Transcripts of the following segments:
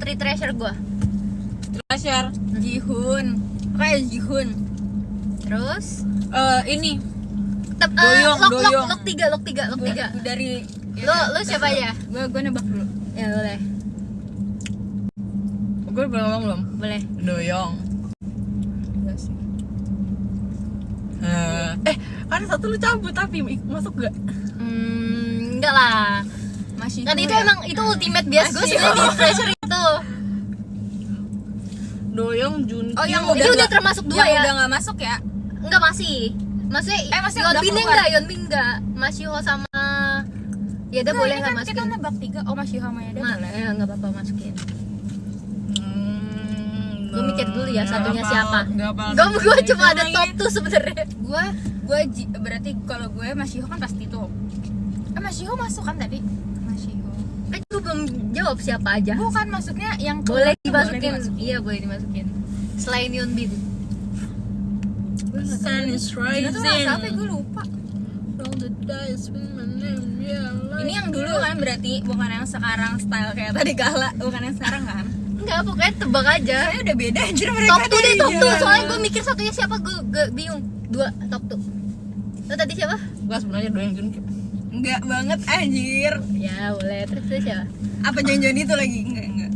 Celebrity treasure gue. Treasure Jihun. Kayak Jihun. Terus ini Doyong. Doyong. Lok 3. Dari Lo siapa aja? gue nebak dulu. Ya boleh. gue belum Boleh. Doyong. Enggak sih. Ada satu lu cabut tapi masuk gak? Enggak lah. Masih Kan itu emang itu ultimate bias gue sebenarnya di treasure itu. Doyong, Junkyu. Oh, yang Itu udah termasuk 2 yang ya? udah nggak masuk ya? Enggak masih. Maksudnya Maksudnya udah Yeonbin keluar? enggak. Mashiho sama ya udah boleh lah kan kita masukin. nebak 3. Oh, Masih sama ya boleh. Ya enggak apa-apa masukin. Gue mikir dulu ya satunya siapa. Gue cuma ada top 2 sebenarnya. Gue berarti kalau gue Mashiho kan pasti tuh. Mashiho masuk kan tadi? Mashiho. Kan gue belum jawab siapa aja. Bukan maksudnya yang Boleh keluar dimasukin. tuh Iya, boleh dimasukin. Selain Yeonbin. Sun is Gina tuh rising. siapa? Gue lupa. Roll the dice with my name, yeah, like Ini yang dulu kan berarti bukan yang sekarang style kayak tadi Gala, bukan yang sekarang kan? Enggak, pokoknya tebak aja. Saya udah beda anjir mereka. Top 2 deh, top 2. Iya. Soalnya gue mikir satunya siapa, gue bingung. 2, top 2. Lo tadi siapa? Gue sebenarnya Doyong, Junkyu. Enggak banget anjir. Ya, boleh. Terus siapa? Apa jangan-jangan itu lagi? Enggak.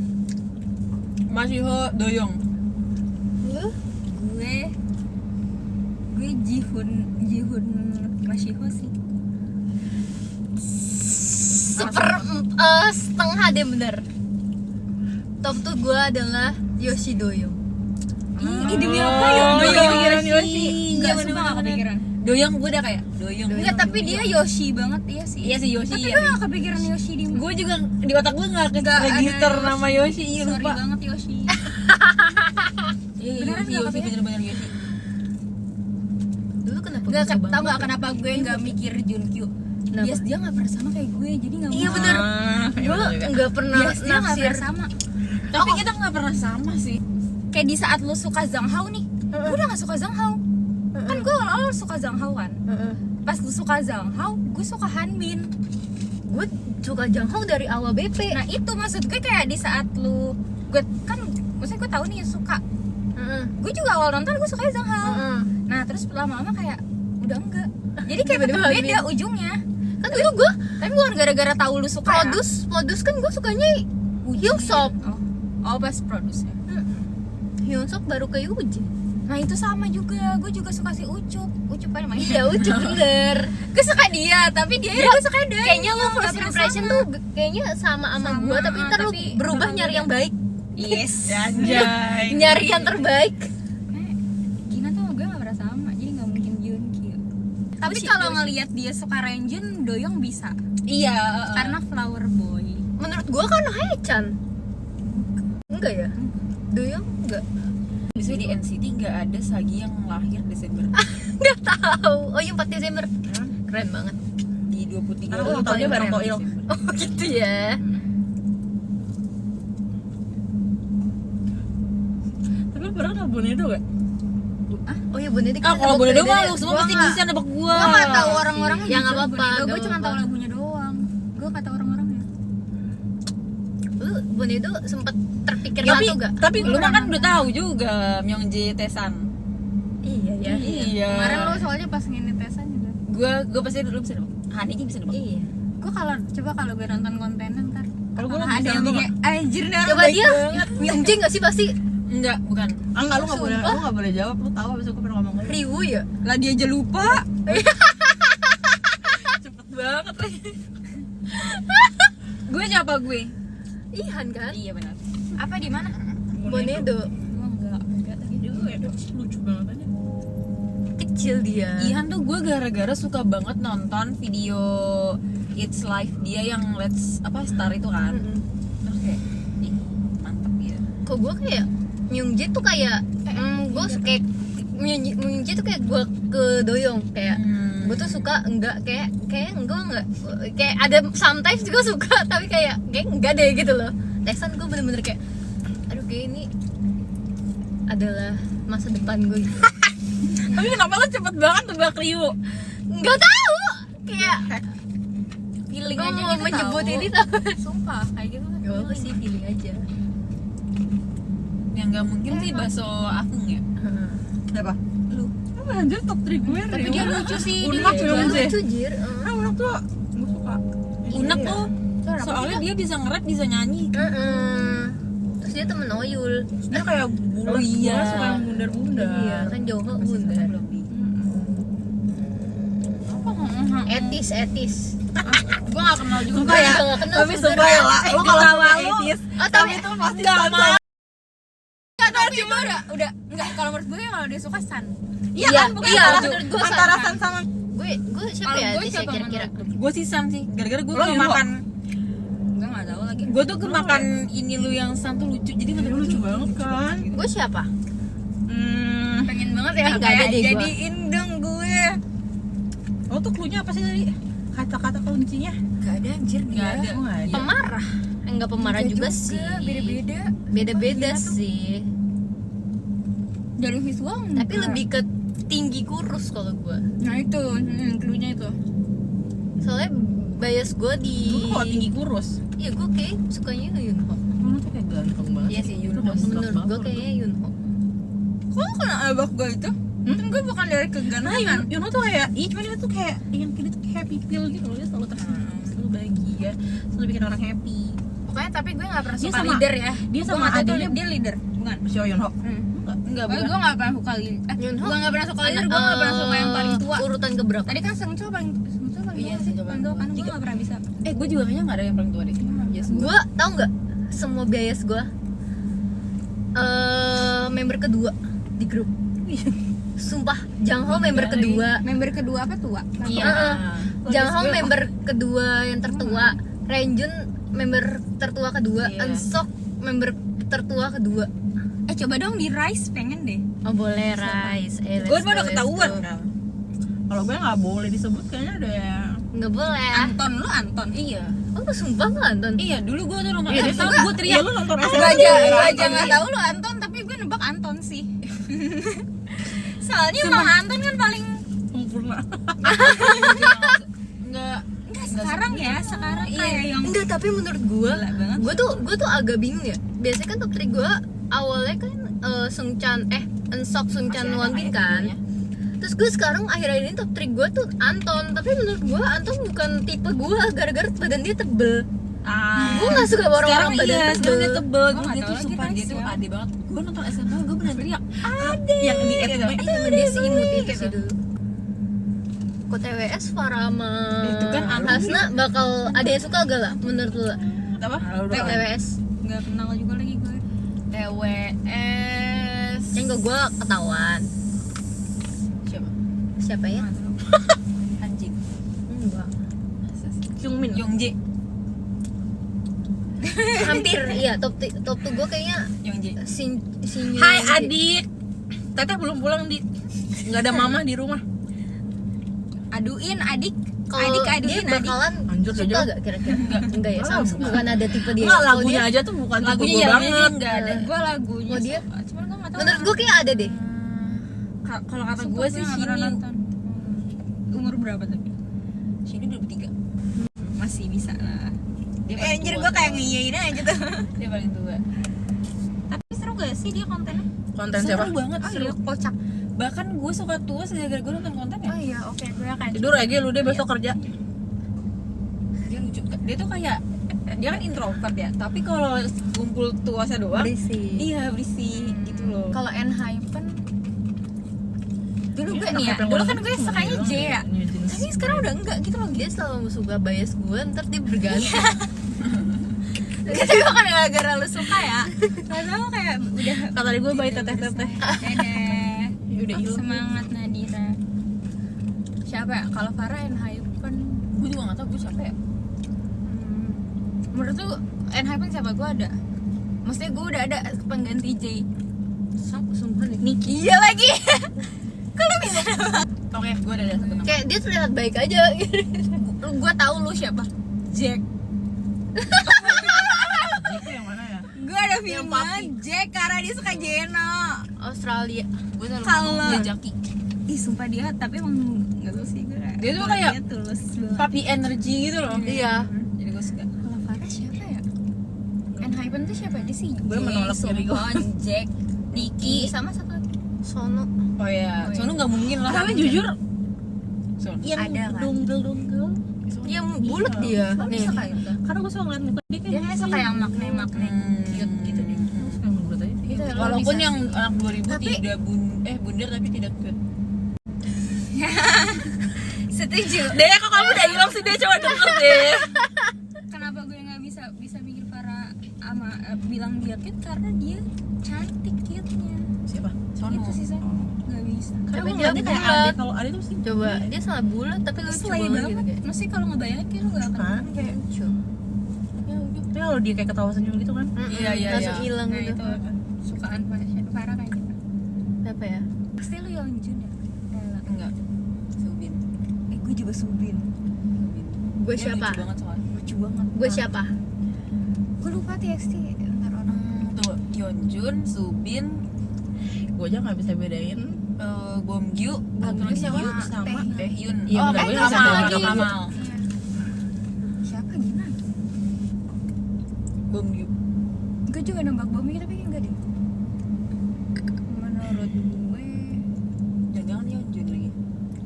Mashiho, Doyong. Lu? Gue Jihun Mashiho sih. Setengah deh bener. Top 2 gue adalah Yoshi Doyong. Ih, demi apa ya? Oh, Gue iya, kepikiran Yoshi. Yoshi. Iya, Enggak, bener, sumpah gak bener. kepikiran. Doyong gue udah kayak Doyong. Enggak, tapi dia Yoshi banget, iya sih. Iya sih Yoshi. Tapi Iya. gue gak kepikiran Yoshi di Gue juga di otak gue nggak Nggak register ada nama Yoshi. Iya Sorry lupa. banget Yoshi. Iya Beneran Yoshi, nggak Yoshi kepikiran? bener-bener Yoshi. Dulu kenapa Enggak, gue suka tau banget? gak kenapa gue gak mikir Junkyu? Kenapa? Bias dia gak pernah sama kayak gue, jadi gak Iya mau. bener. Iya Gue bener juga. nggak pernah Bias dia gak naksir. pernah sama. Tapi kita nggak pernah sama sih. Kayak di saat lu suka Zhang Hao nih, gue udah gak suka Zhang Hao. Kan gue awal suka Zhang Hao kan. Pas lu suka Zhang Hao, gue suka Hanbin. Gue suka Jang Hao dari awal BP. Nah itu maksud gue kayak di saat lu, gue kan, maksudnya gue tahu nih suka. Gue juga awal nonton gue suka Zhang Hao. Nah terus lama-lama kayak udah enggak. Jadi kayak Tiba-tiba tetap beda Hanbin. ujungnya. Kan dulu gue Tapi bukan gara-gara tahu lu suka ya? produce kan gue sukanya Hyunsop. Oh pas produsnya. Hyunsop baru ke Yujin. Nah itu sama juga, gue juga suka si Ucup kan namanya. Iya, Ucup bener. Gue suka dia, tapi dia gue suka dia. Kayaknya lo first impression tuh kayaknya sama gue, tapi ntar lo tapi berubah bakal nyari beda. yang baik. Yes. Anjay. Nyari yang terbaik. Gina tuh gue gak pernah sama, jadi gak mungkin Junkyu. Tapi kalau ngelihat dia suka Renjun, Doyong bisa. Iya. Karena flower boy. Menurut gue kan Haechan. Enggak ya? Doyong enggak. Bisa di NCT nggak ada Sagi yang lahir Desember. Enggak tahu. Oh, yang 4 Desember. Keren banget. Di 23 Aku ulang tahunnya paling bareng keren Koil. Oh, gitu ya. Tapi lu pernah nonton Bonedo gak? Oh ya, Bonedo. Kalau Bonedo mah lu semua pasti bisa nebak gua. Gue gak tahu orang-orangnya. Ya, nggak apa-apa, Gue nggak cuma apa-apa. tahu lagunya doang. Gue gak tahu orang-orangnya. Lu Bonedo sempet terpikir Tapi, satu gak? tapi lu mah kan udah tahu juga Myungjae Taesan. Iya ya. Iya. Kemarin lo soalnya pas ngini tesan juga. Gua pasti dulu bisa nebak. Hani aja bisa nebak. Iya. Gue kalau coba kalau gue nonton kontennya ntar. Kalau gua apakah bisa ada yang nebak kayak anjir nih orang Coba baik dia banget. Myungjae enggak sih pasti? Enggak, bukan. Enggak, lu nggak boleh, Sumpah. lu nggak boleh jawab. Lu tahu abis aku pernah ngomong lu. Ryu ya? Lah dia aja lupa. Cepet banget lagi. Gue siapa gue? Ihan kan? Iya benar. Apa di mana? Bonedo. Gue enggak tadi. Dia tuh kayak lucu banget aja. Kecil dia. Ihan tuh gue gara-gara suka banget nonton video It's Life dia yang Let's apa Star itu kan. Terus kayak ih mantep ya. Kok gue kayak Myungjae tuh kayak gue kayak Myungjae tuh kayak gue ke Doyong kayak gue tuh suka enggak kayak enggak kayak ada sometimes juga suka tapi kayak enggak deh gitu loh. Taesan gue bener-bener kayak aduh kayak ini adalah masa depan gue. Tapi kenapa lo cepet banget tebak Ryu? Nggak tahu kayak Feeling gue aja mau gitu menyebut tahu. ini tapi Sumpah kayak gitu. gak apa sih feeling aja. Yang nggak mungkin sih bakso Afung ya. Siapa? Lu. Apa anjir top 3 gue. Tapi dia lucu sih. Unek dia. dong sih. Lucu jir. Unek tuh gue suka. Unek tuh. Soalnya dia bisa nge-rap, bisa nyanyi. Terus dia temen Oyul. Dia kayak bulat. Oh iya. Gue suka yang bundar-bundar. Iya kan Joho bundar. Etis. Gue gak kenal juga. Sumpah ya. Gua nggak kenal Tapi sebenarnya. sumpah ya lah. Lo kalau Ketawa sama lu. 80s, tapi itu pasti Nggak San. mau. Tapi itu udah enggak, kalau menurut gue kalau dia suka San. Iya Iya, kan? Bukan iya, antara- menurut gue antara San. San sama Gue siapa Kalau ya gue Etis ya siapa kira-kira? Gue sih Sam sih. Gara-gara gue Lo tuh Yunho? makan. Gue enggak tahu lagi. Gue tuh kemakan ini lu yang Sam tuh lucu. Jadi Dia lucu banget kan. Gue siapa? Pengen banget ya Nggak ada kayak deh gua. jadiin dong gue. Oh tuh cluenya apa sih tadi? Kata-kata kuncinya? Gak ada anjir Nggak ada. Oh, nggak ada. Pemarah. Enggak pemarah juga sih. Beda-beda. Beda-beda Oh, gila tuh. sih. Dari visual Tapi lebih ke tinggi kurus kalau gue. Nah itu, cluenya itu. Soalnya bias gue di. Lu kok tinggi kurus? Iya gue kayak sukanya Yunho. Lu tuh kayak ganteng banget. Iya sih, Yunho. Menurut gue kayaknya Yunho. Kok lu kenal abak gue itu? Kan gue bukan dari Nah, kegantengan. Yuno tuh kayak, iya cuman dia tuh kayak yang dia tuh happy pill gitu loh, dia selalu tersenyum, selalu bahagia, selalu bikin orang happy. Pokoknya tapi gue gak pernah Dia suka sama- leader ya. dia Gua sama nggak tahu tuh adiknya- dia leader, bukan? Si Yunho. Enggak, Pokoknya gue gak pernah suka leader. Yunho. Gue gak pernah suka leader, gue gak pernah suka yang paling tua. Urutan keberapa? Tadi kan Sengco paling tua Iya, sih, Sengco paling tua kan. Gue gak pernah bisa. gue juga kayaknya gak ada yang paling tua deh. Yes, Gue tau nggak semua bias gue member kedua di grup. Sumpah, Jangho member kedua. Member kedua apa tua? Iya. Jangho member kedua yang tertua. Renjun member tertua kedua. Iya. Ensok member tertua kedua. Coba dong di Rise, pengen deh. Oh boleh Rise. Gue udah ketahuan. Kalau gue nggak boleh disebut kayaknya ada ya. Nggak boleh. Anton, lu Anton? Iya. Oh sumpah nggak Anton? Iya, dulu gue tuh nonton Iya, SNL, dia gue teriak. Iya, lu nonton Gue SNL aja, juga, gue aja Anton. nggak tahu lu Anton, tapi gue nebak Anton sih. Soalnya emang Anton kan paling Sempurna. Enggak. enggak sekarang ya, sekarang kayak yang Enggak, tapi menurut gue, Gila banget. gue tuh agak bingung ya. Biasanya kan top 3 gue awalnya kan Sungchan, Ensok, Sungchan, Wonbin kan. Terus gue sekarang akhir-akhir ini top 3 gue tuh Anton. Tapi menurut gue Anton bukan tipe gue gara-gara badan dia tebel. Gue gak suka Sekarang orang-orang badan iya, sekarang dia tebel. tebel. Gua nggak Dia tahu tuh lagi sumpah, dia Rise tuh ya. ade banget. Gue nonton SNL, gue bener teriak. Yang di Gitu. Itu temen dia si imut itu sih dulu. Kok TWS Farah sama Itu kan Anton. Hasna bakal ada yang suka gak lah menurut lu? Apa? TWS. nggak kenal juga lagi gue. TWS. Yang gue ketahuan. Siapa? Siapa ya? Anjing. Enggak. Kyungmin. Yongjae. Hampir iya top 2 gue kayaknya Yongjae. Shin Hai adik. Teteh belum pulang di. Nggak ada mama di rumah. Aduin adik. Kalau Adik dia aduin adik. bakalan Anjir, suka Jojo. gak kira-kira? Enggak ya, Enggak. Samsung bukan ada tipe dia. Enggak, Kalau lagunya dia- aja tuh bukan tipe Lagunya gue ya banget. enggak ada. Gue lagunya Oh, dia? suka. Cuman gue nggak tahu. Menurut gue kayak ada deh. Kalau kata Sumpah gue sih nggak pernah Shini. nonton. Umur berapa tapi? Shini 23. Masih bisa lah. Dia paling Anjir tua. gue kayak ngiyain aja tuh. Dia paling tua. Tapi seru gak sih dia kontennya? Konten siapa? Seru banget, Oh seru. iya, kocak. Bahkan gue suka tua gara-gara gue nonton kontennya. Oh iya, oke, gue akan. Tidur aja lu deh besok kerja. Dia lucu. Dia tuh kayak dia kan introvert ya, tapi kalau kumpul tuasnya doang, Berisik. iya berisik gitu loh. Kalau Enhypen dulu gue Iya, nih ya, anak yang dulu kan warna gue putih sukanya doang J ya, ya. New Jeans. Tapi sekarang udah enggak gitu loh. Dia selalu suka bias gue, ntar dia berganti. Tapi bukan gara-gara lu suka ya. Gak tau kayak udah Kata tadi gue bayi teteh-teteh. dadah. Udah hilang. Semangat Nadira. Siapa ya? Kalau Farah Enhypen. Gue juga nggak tahu gue siapa ya. Menurut lu Enhypen siapa? Gue ada. Maksudnya gue udah ada pengganti J. Sumpah nih. Niki. Iya lagi. Kalau bisa. Oke, gue ada satu nama. Kayak dia terlihat baik aja. Gue tahu lu siapa? Jack. Itu yang mana ya? Gue ada film banget Jack karena dia suka Jeno. Australia. Gue selalu Kalau- ngomong dia Jaki. Ih sumpah dia tapi emang nggak tahu sih gue. Dia tuh Kalau kayak dia tulus banget. Papi energy gitu loh. Iya. Jadi gue suka. Kalau Farah siapa ya? Enhypen Ivan tuh siapa aja sih? Gue menolak diri gue. Jack, Nicky, sama satu lagi. Sono. oh ya, soalnya nggak mungkin lah. Tapi jujur Son. yang Ada kan? donggel Dia bulat dia. Lo Nih. suka itu? karena gue suka ngeliat muka dia Dia kayak kayak suka yang makne-makne cute gitu deh. suka yang bulat aja Itu lo Walaupun bisa yang sih. anak 2000 Tapi- tidak bundar tapi tidak cute. Setuju. deh kok kamu udah hilang sih deh coba denger deh Kenapa gue nggak bisa mikir para bilang dia cute karena dia cantik cute-nya. siapa Sono. Itu sih saya nggak bisa. karena Tapi gue dia ngeliatnya kayak bulat. Ade kalau Ade tuh sih Coba dia salah bulat tapi lucu Slay banget gitu banget. kayak. Maksudnya kalau ngebayangin kayak lo nggak akan kan kayak Lucu. ya udah tapi kalau dia kayak ketawa senyum gitu kan Iya, iya, Langsung iya. hilang Nah gitu. itu sukaan parah kayak gitu. Apa ya? Pasti lu Yeonjun ya? Enggak. Subin. Gue juga Subin. Gue Dia siapa? lucu banget soalnya. Lucu banget. Gue siapa? Gue lupa TXT. Ntar orang. Tuh, Yeonjun, Subin, gue aja nggak bisa bedain Bomgyu, satu lagi siapa? sama Taehyun. Iya, Oh, bener, gue nggak bisa Kamal, bedain. Kamal. Iya. Siapa gimana? Bomgyu. Gue juga nembak Bomi tapi enggak deh. Menurut gue Jangan-jangan Yeonjun lagi.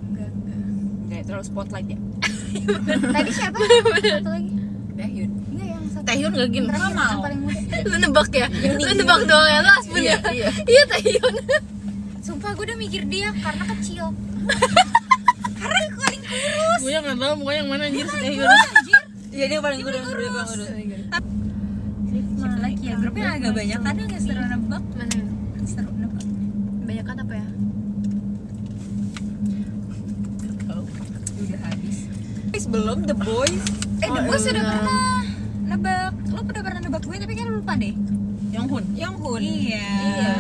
enggak. Enggak, terlalu spotlight ya. Tadi siapa? Satu lagi. Taehyun. Enggak yang satu. Taehyun gak gini Terakhir, Kamal. yang paling muda. Lu nebak ya? Lu nebak doang ya? Lu Asbun ya? iya Iya Taehyun. Sumpah gue udah mikir dia karena kecil. Karena paling kurus. gue yang nggak tahu mukanya yang mana anjir si Taehyun Anjir. Iya, dia paling kurus. Mana lagi ya? Grupnya agak banyak kan yang seru nebak. Mana ya? Seru nebak. Banyakan apa ya? Udah habis. Belum The Boys. The Boys udah pernah nebak. Lo udah pernah nebak gue tapi kan lu lupa deh. Yonghun Yeonghun. Iya.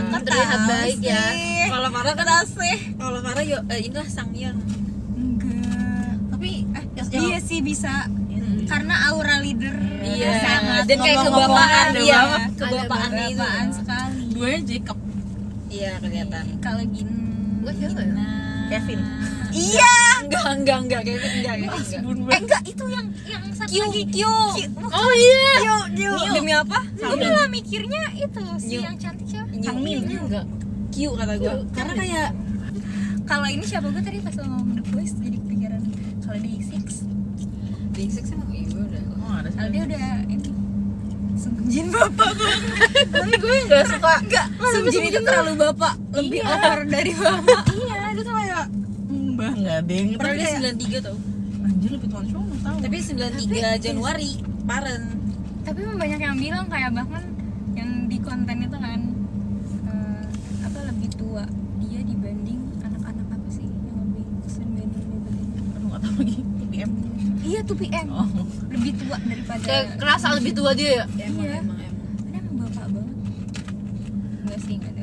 Kan Terlihat tahu baik ya. sih. Kalau Farah kan asih. Kalau Farah inilah Sangyeon. Enggak. tapi Iya sih bisa. Karena aura leader. Iya, sangat. dan kayak ngomong-ngomong kebapaan ada dia, banget. kebapaan itu. Kebapaan sekali. gue Jacob Iya, kelihatan. Kalau gini. Gue siapa ya? Kevin Iya. Enggak, Kevin enggak. Enggak itu yang satu lagi. Q. Oh iya. Demi apa? Gue malah mikirnya itu si yang cantik siapa? Changmin enggak. Q kata gua. Karena kayak Kalau ini siapa gue tadi pas lo ngomong The Boys jadi kepikiran kalau di Six. di Six emang ibu udah. oh ada Kalau dia udah ini Sungjin bapak banget. tapi gue nggak suka Enggak, Sungjin itu terlalu bapak, lebih over dari bapak. iya itu tuh kayak mbah nggak deng Padahal dia kayak 93 tau. anjir lebih tua cowok nggak tahu Tapi 93 Januari Paren. Tapi banyak yang bilang kayak bahkan yang di konten itu kan apa lebih tua dia dibanding anak-anak apa sih yang lebih 9 aduh nggak tahu lagi PM Iya 2PM oh lebih tua daripada Kayak kerasa lebih tua dia ya? Iya. Emang. Ini emang bapak banget. Enggak sih, enggak